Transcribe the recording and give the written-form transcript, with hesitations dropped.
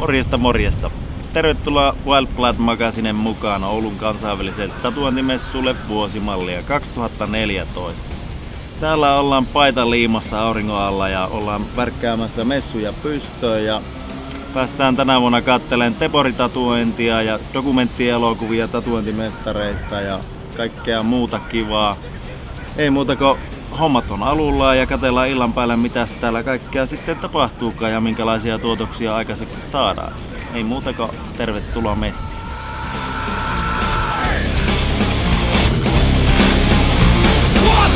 Morjesta morjesta. Tervetuloa Wild Blood Magazinen mukaan Oulun kansainväliselle tatuointimessulle vuosimallia 2014. Täällä ollaan paita liimassa auringon alla ja ollaan värkkäämässä messuja pystöön ja päästään tänä vuonna katselemaan teporitatuointia ja dokumenttielokuvia tatuointimestareista ja kaikkea muuta kivaa. Ei muuta kuin hommat on alulla ja katsellaan illan päällä mitä täällä kaikkea sitten tapahtuukaan ja minkälaisia tuotoksia aikaiseksi saadaan. Ei muuta kuin tervetuloa messiin. What